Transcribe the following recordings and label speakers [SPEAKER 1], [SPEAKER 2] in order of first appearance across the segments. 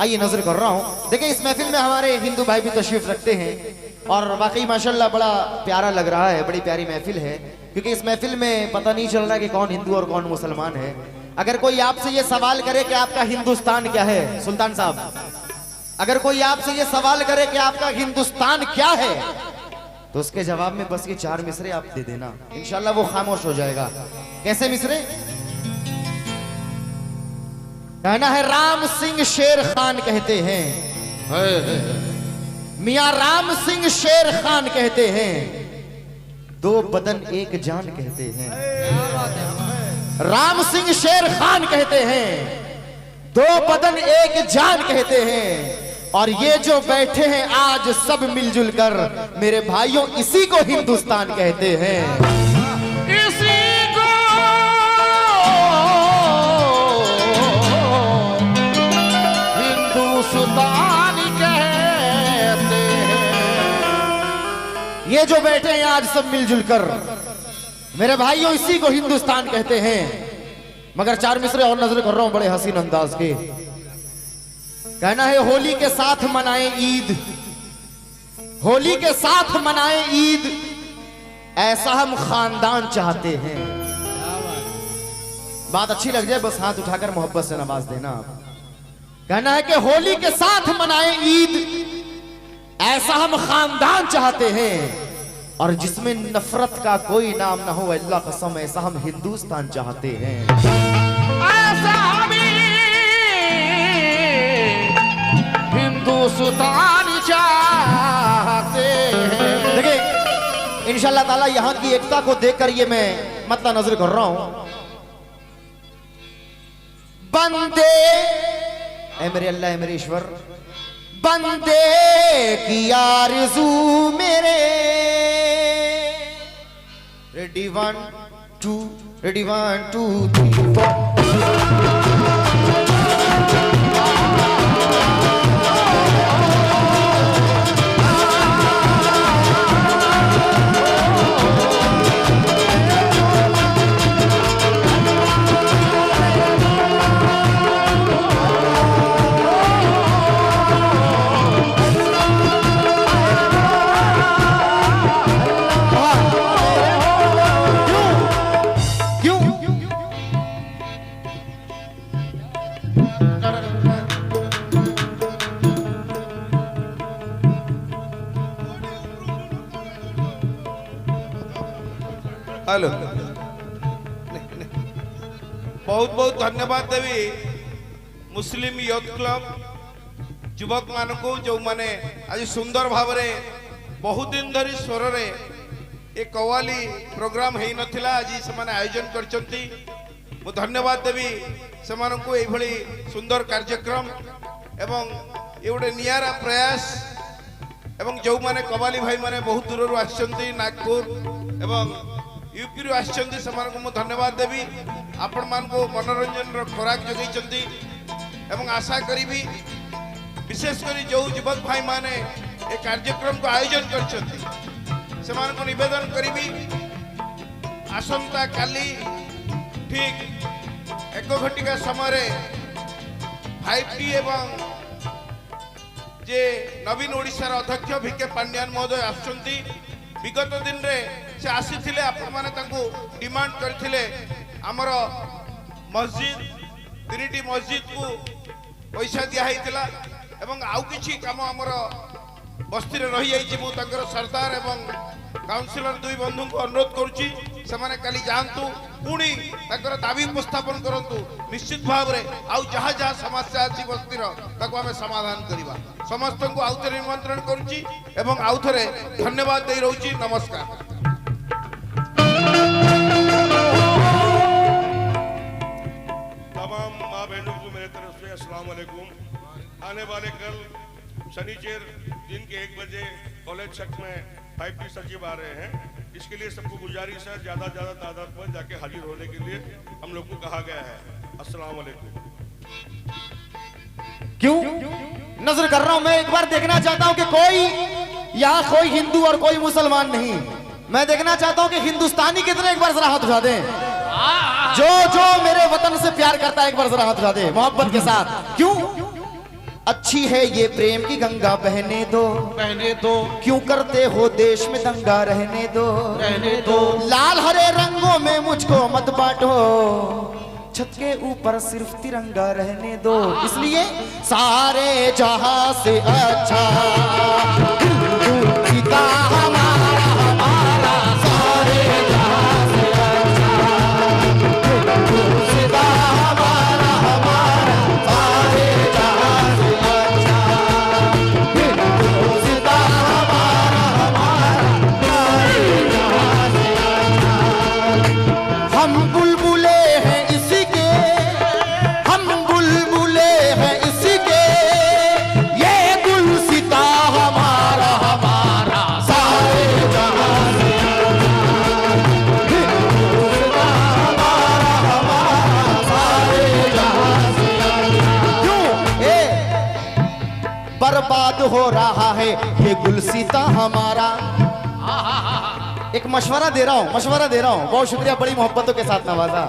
[SPEAKER 1] आइए नजर कर रहा हूँ। देखिए इस महफिल में हमारे हिंदू भाई भी तशरीफ रखते हैं और वाकई माशाल्लाह बड़ा प्यारा लग रहा है, बड़ी प्यारी महफिल है, क्योंकि इस महफिल में पता नहीं चल रहा कि कौन हिंदू और कौन मुसलमान है। अगर कोई आपसे ये सवाल करे कि आपका हिंदुस्तान क्या है, सुल्तान साहब, अगर कोई आपसे ये सवाल करे कि आपका हिंदुस्तान क्या है, तो उसके जवाब में बस ये 4 मिसरे आप दे देना, इंशाल्लाह वो खामोश हो जाएगा। कैसे मिसरे? कहना है राम सिंह शेर खान कहते हैं, मियां राम सिंह शेर खान कहते हैं, 2 बदन एक जान कहते हैं। राम सिंह शेर खान कहते हैं, 2 बदन एक जान कहते हैं, और ये जो बैठे हैं आज सब मिलजुल कर, मेरे भाइयों इसी को हिंदुस्तान कहते हैं। इसी को हिंदुस्तान कहते हैं। ये जो बैठे हैं आज सब मिलजुल कर, मेरे भाइयों इसी को हिंदुस्तान कहते हैं। मगर 4 मिसरे और नजर कर रहा हूं बड़े हसीन अंदाज के। कहना है होली के साथ मनाएं ईद, होली के साथ मनाएं ईद, ऐसा हम खानदान चाहते हैं। बात अच्छी लग जाए बस हाथ उठाकर मोहब्बत से नवाज देना आप। कहना है कि होली के साथ मनाएं ईद, ऐसा हम खानदान चाहते हैं, और जिसमें नफरत का कोई नाम ना हो, अल्लाह कसम ऐसा हम हिंदुस्तान चाहते हैं। ऐसा हिंदुस्तान चाहते हैं। देखिए इंशाल्लाह ताला यहां की एकता को देखकर ये मैं मतलब नजर कर रहा हूं। बंदे ऐ मेरे अल्लाह है मेरे ईश्वर, बंदे की आरज़ू मेरे। Ready 1 2 ready 1 2 3 4।
[SPEAKER 2] हेलो, बहुत बहुत धन्यवाद देवी मुस्लिम यूथ क्लब युवक मान को जो माने आज सुंदर भाव बहुत दिन धरी स्वर रे एक कवाली प्रोग्राम है नथिला, आज से माने आयोजन करचंती। मु धन्यवाद देवी से मानन को एभली सुंदर कार्यक्रम एवं ये गोटे नियारा प्रयास एवं जो माने कवाली भाई माने बहुत दूर आछंती, नागपुर एवं यूपी रु आछंती, से मानन को मु धन्यवाद देवी। आपण मान को मनोरंजन रो खोराक जगैचंती एवं आशा करी विशेष करी जो युवक भाई माने ए कार्यक्रम को आयोजन करचंती, से मानन को निवेदन करी आसंता काली ठीक 1 घंटिका समय 5T एवं जे नवीन ओडिशार अध्यक्ष भिके पांड्यान महोदय आसुचंती। विगत दिन रे से आसीथिले, आपण माने तांको डिमांड करथिले हमर मस्जिद 3टी मस्जिद को पैसा दिया हैतिला एवं आउ किछि काम हमर बस्ती रे रहि जाइछि। मु तांकर सरदार एवं काउंसिलर 2 बंधु को अनुरोध करूछि, से माने काली जानतु पुणी तांकर दाबी उपस्थापन करंतु। निश्चित भाव रे आउ जहा जहा समस्या अछि बस्ती रो ताको हमें समाधान करिबा। समस्त को आउथरे निमंत्रण करूछि एवं आउथरे धन्यवाद दे रहउछि। नमस्कार।
[SPEAKER 3] तमाम माँ बहनों को मेरे तरफ से अस्सलाम वालेकुम। आने वाले कल शनिचर दिन के 1 बजे कॉलेज छक में 5T सचिव आ रहे हैं। इसके लिए सबको गुजारिश है ज्यादा तादाद में जाके हाजिर होने के लिए हम लोग को कहा गया है। अस्सलाम वालेकुम।
[SPEAKER 1] क्यों नजर कर रहा हूं मैं, एक बार देखना चाहता हूं कि कोई यहाँ कोई हिंदू और कोई मुसलमान नहीं, मैं देखना चाहता हूं कि हिंदुस्तानी कितने एक बार जरा हाथ उठा दें। जो जो मेरे वतन से प्यार करता है एक बार जरा हाथ उठा दे मोहब्बत के साथ। क्यों अच्छी है ये प्रेम की गंगा बहने दो,
[SPEAKER 4] बहने दो,
[SPEAKER 1] क्यों करते हो देश में दंगा रहने दो,
[SPEAKER 4] रहने दो।
[SPEAKER 1] लाल हरे रंगों में मुझको मत बांटो, छत के ऊपर सिर्फ तिरंगा रहने दो। इसलिए सारे जहां से अच्छा पिता हमारा, हमारा सारे जहां से अच्छा पिता हमारा, हमारा सारे जहां से अच्छा पिता हमारा, हमारा सारे जहां से अच्छा। हम बुलबुले हैं इसी के, हम बुलबुले हैं इसी के, ये गुलसिता हमारा, हमारा सारे जहां से गुलसिता हमारा, हमारा सारे जहां से। क्यों बर्बाद हो रहा है ये गुलसिता हमारा। एक मशवरा दे रहा हूं, मशवरा दे रहा हूं, बहुत शुक्रिया, बड़ी मोहब्बतों के साथ नवाजा।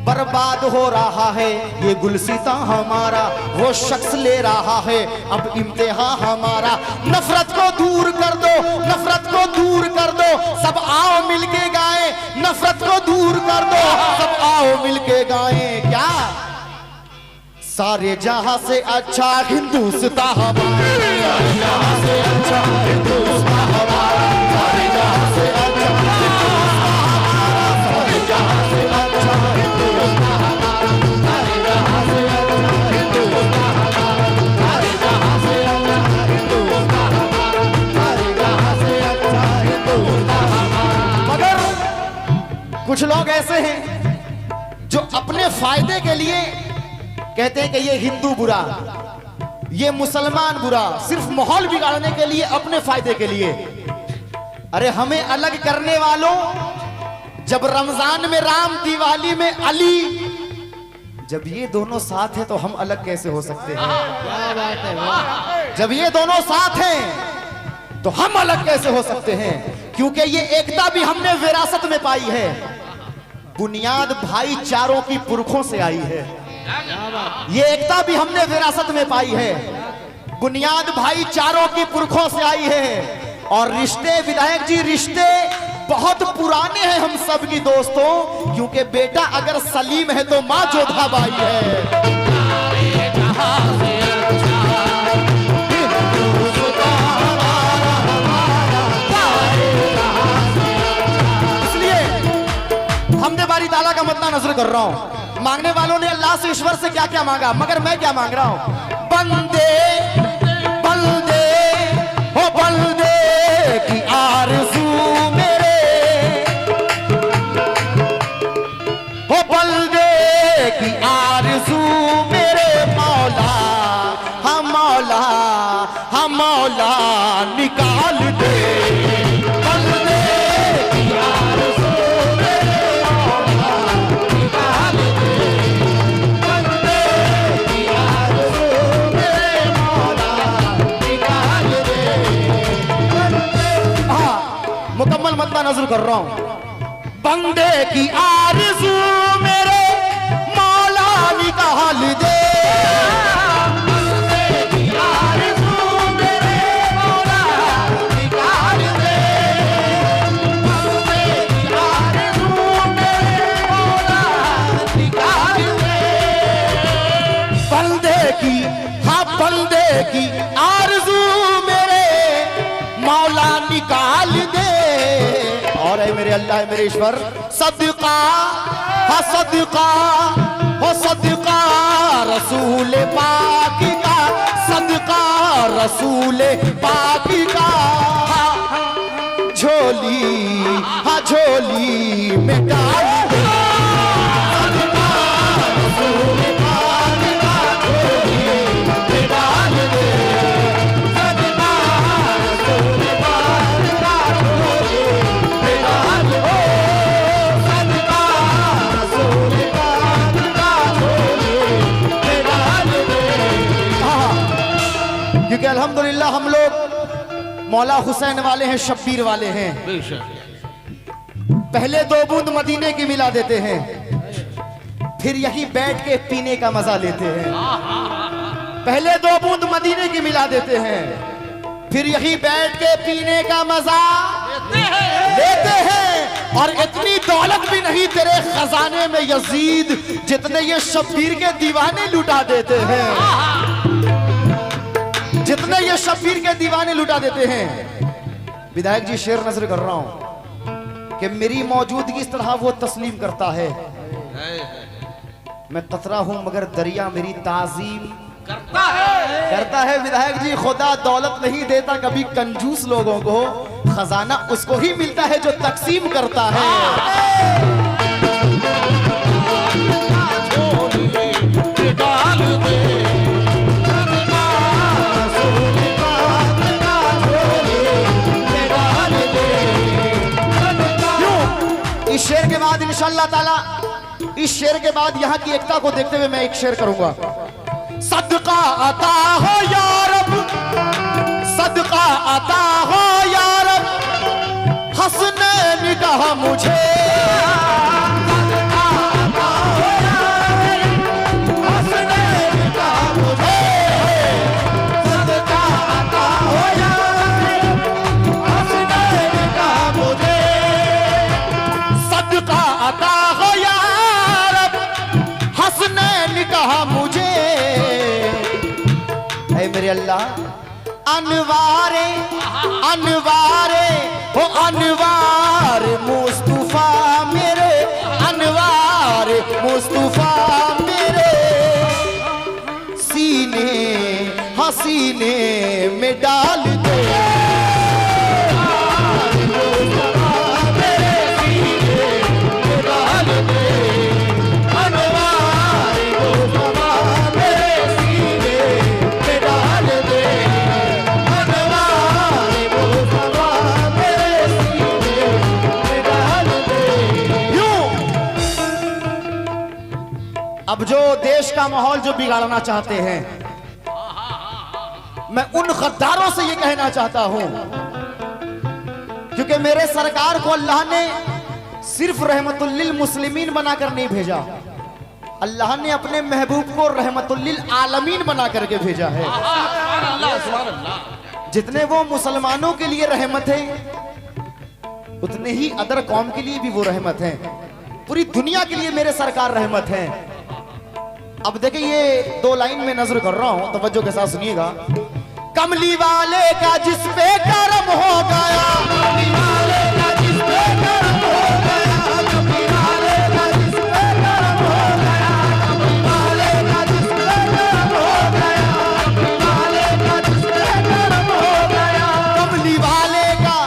[SPEAKER 1] बर्बाद हो रहा है ये गुलसिता हमारा, वो शख्स ले रहा है अब इम्तिहान हमारा। नफरत को दूर कर दो, नफरत को दूर कर दो, सब आओ मिलके गाएं, नफरत को दूर कर दो, सब आओ मिलके गाएं। क्या सारे जहां से अच्छा हिंदुस्ता हमारा, सारे जहां से अच्छा हिंदुस्ता हमारा, सारे जहां से अच्छा हिंदुस्ता हमारा, सारे जहां से अच्छा हिंदुस्ता हमारा, सारे जहां से अच्छा हिंदुस्ता हमारा, सारे जहां से अच्छा हिंदुस्ता हमारा, सारे जहां से अच्छा हिंदुस्ता हमारा। मगर कुछ लोग ऐसे हैं जो अपने फायदे के लिए कहते हैं कि ये हिंदू बुरा, ये मुसलमान बुरा, सिर्फ माहौल बिगाड़ने के लिए, अपने फायदे के लिए। अरे हमें अलग करने वालों, जब रमजान में राम, दिवाली में अली, जब ये दोनों साथ हैं तो हम अलग कैसे हो सकते हैं?
[SPEAKER 4] क्या बात है वाह।
[SPEAKER 1] जब ये दोनों साथ हैं तो हम अलग कैसे हो सकते हैं? क्योंकि ये एकता भी हमने विरासत में पाई है, बुनियाद भाईचारों की पुरखों से आई है। ये एकता भी हमने विरासत में पाई है, बुनियाद भाईचारों की पुरखों से आई है। और रिश्ते, विधायक जी, रिश्ते बहुत पुराने हैं हम सब की दोस्तों, क्योंकि बेटा अगर सलीम है तो माँ जोधाबाई है। हमने बारी ताला का मद्दा नजर कर रहा हूं। मांगने वालों ने अल्लाह से, ईश्वर से क्या क्या मांगा, मगर मैं क्या मांग रहा हूं? बंदे बंदे हो बंदे की आरज़ू मेरे, हो बंदे की आरज़ू मेरे मौला, हम मौला, हम मौला निकाल दे। बंदे की आरज़ू मुकम्मल मद्दा नजर कर रहा हूं। बंदे की आरज़ू मेरे मौला निकाल दे, बंदे की आरज़ू मेरे मौला निकाल दे, बंदे की आरज़ू मेरे मौला निकाल दे। बंदे की, हाँ बंदे की आरज़ू मेरे मौला निकाल दे। और है मेरे अल्लाह, है मेरे ईश्वर, सदका, हाँ सदका, हो सदका रसूल पाक का, सदका रसूल पाक का। झोली, हाँ झोली में डाल दे, सदका रसूल पाक का, झोली में डाल दे, सदका रसूल पाक का, झोली में डाल दे, सदका रसूल पाक का, झोली में डाल दे। क्योंकि अल्हम्दुलिल्लाह हम लोग मौला हुसैन वाले हैं, शब्बीर वाले हैं। पहले 2 बूंद मदीने की मिला देते हैं, फिर यही बैठ के पीने का मजा लेते हैं। पहले 2 बूंद मदीने की मिला देते हैं, फिर यही बैठ के पीने का मजा लेते हैं। और इतनी दौलत भी नहीं तेरे खजाने में यजीद, जितने ये शब्बीर के दीवाने लुटा देते हैं, जितने ये शब्बीर के दीवाने लुटा देते हैं। विधायक जी शेर नजर कर रहा हूं कि मेरी मौजूदगी इस तरह वो तस्लीम करता है। मैं कतरा हूं मगर दरिया मेरी ताजीम करता है। विधायक जी खुदा दौलत नहीं देता कभी कंजूस लोगों को, खजाना उसको ही मिलता है जो तकसीम करता है। इस शेर के बाद इंशाअल्लाह ताला, इस शेर के बाद यहाँ की एकता को देखते हुए मैं एक शेर करूंगा। सदका अता हो या रब, सदका अता हो या रब, हंसने निगाह मुझे, सदका अता हो या रब, हंसने निगाह मुझे, सदका अता हो या रब, हंसने निगाह मुझे, सदका अता हो या रब, हंसने निगाह मुझे। मेरे अल्लाह अनवारे अनवारे हो अनवार मुस्तफा मेरे, अनवार मुस्तफा मेरे, सीने हसीने में डाल दे, अब जो देश का माहौल जो बिगाड़ना चाहते हैं, मैं उन गद्दारों से ये कहना चाहता हूं, क्योंकि मेरे सरकार को अल्लाह ने सिर्फ रहमतुल लिल मुस्लिमीन बनाकर नहीं भेजा, अल्लाह ने अपने महबूब को रहमतुल लिल आलमीन बना करके भेजा है। जितने वो मुसलमानों के लिए रहमत है, उतने ही अदर कौम के लिए भी वो रहमत है। पूरी दुनिया के लिए मेरे सरकार रहमत है। अब देखिए ये 2 लाइन में नजर कर रहा हूं, तवज्जो के साथ सुनिएगा। कमली वाले का जिस पे करम हो गया, कमली वाले का जिस पे करम हो गया, कमली वाले का जिस पे करम हो गया, कमली वाले का जिस पे करम हो गया, कमली वाले का जिस पे करम हो गया, कमली वाले का।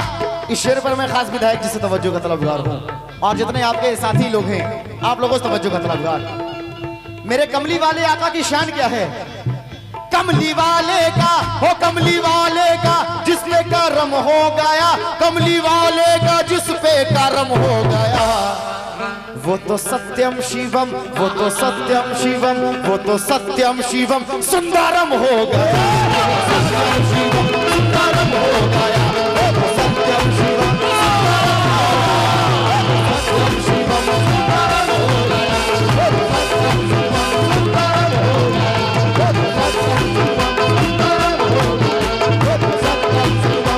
[SPEAKER 1] इस शेर पर मैं खास विधायक जी से तवज्जो का तलबगार हूं, और जितने आपके साथी लोग हैं, आप लोगों से तवज्जो का तलबगार। मेरे कमली वाले आका की शान क्या है? कमली वाले का हो कमली वाले का जिस पे करम हो गया, कमली वाले का जिस पे करम हो गया, वो तो सत्यम शिवम, वो तो सत्यम शिवम, वो तो सत्यम शिवम सुंदरम हो गया, सत्यम शिवम सुंदरम हो गया, वो तो सत्यम शिवम, सत्यम शिवम सुंदरम हो गया, वो तो सत्यम शिवम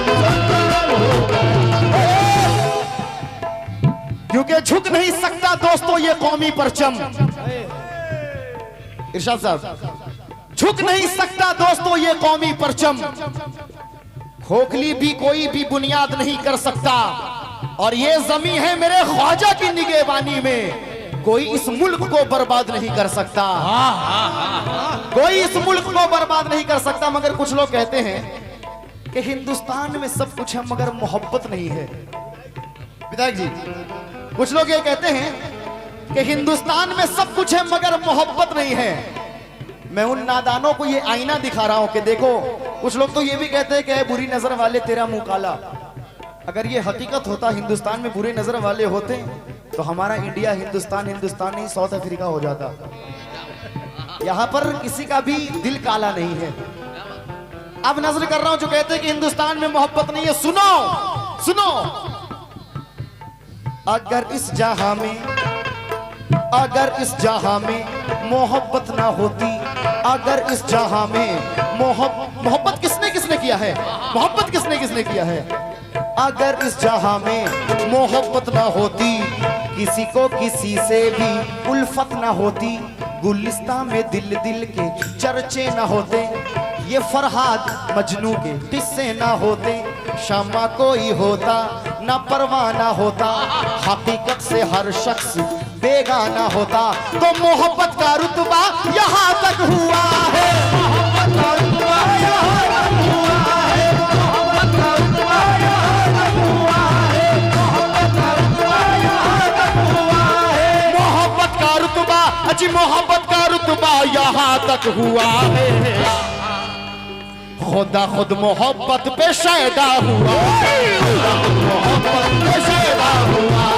[SPEAKER 1] क्योंकि झुक नहीं सकता दोस्तों ये कौमी परचम। इरशाद साहब, झुक नहीं सकता दोस्तों ये कौमी परचम, खोखली भी कोई भी बुनियाद नहीं कर सकता, और ये जमीन है मेरे ख्वाजा की निगहबानी में, कोई इस मुल्क को बर्बाद नहीं कर सकता, कोई इस मुल्क को बर्बाद नहीं कर सकता। मगर कुछ लोग कहते हैं कि हिंदुस्तान में सब कुछ है मगर मोहब्बत नहीं है। विधायक जी, कुछ लोग ये कहते हैं कि हिंदुस्तान में सब कुछ है मगर मोहब्बत नहीं है। मैं उन नादानों को ये आईना दिखा रहा हूं कि देखो, कुछ लोग तो ये भी कहते हैं कि बुरी नजर वाले तेरा मुंह काला। अगर ये हकीकत होता, हिंदुस्तान में बुरी नजर वाले होते, तो हमारा इंडिया हिंदुस्तान, हिंदुस्तान नहीं साउथ अफ्रीका हो जाता। यहां पर किसी का भी दिल काला नहीं है। अब नजर कर रहा हूं जो कहते हैं कि हिंदुस्तान में मोहब्बत नहीं है। सुनो सुनो, अगर इस जहां में अगर इस जहां में मोहब्बत ना होती, अगर इस जहां में मोहब्बत किसने किसने किया है, मोहब्बत किसने किसने किया है, अगर इस जहां में मोहब्बत ना होती, किसी को किसी से भी उल्फत ना होती, गुलिस्तां में दिल दिल के चर्चे ना होते, ये फरहाद मजनू के किस्से ना होते, शामा कोई होता ना परवाना होता, हकीकत से हर शख्स बेगाना होता, तो मोहब्बत का रुतबा यहाँ तक हुआ है, मोहब्बत का रुतबा यहाँ तक हुआ है, मोहब्बत का रुतबा यहाँ तक हुआ है, मोहब्बत का रुतबा यहाँ तक हुआ है, मोहब्बत का रुतबा, अजी मोहब्बत का रुतबा यहाँ तक हुआ है, खुदा खुद मोहब्बत पे शैदा हुआ, खुदा खुद मोहब्बत पे शैदा हुआ।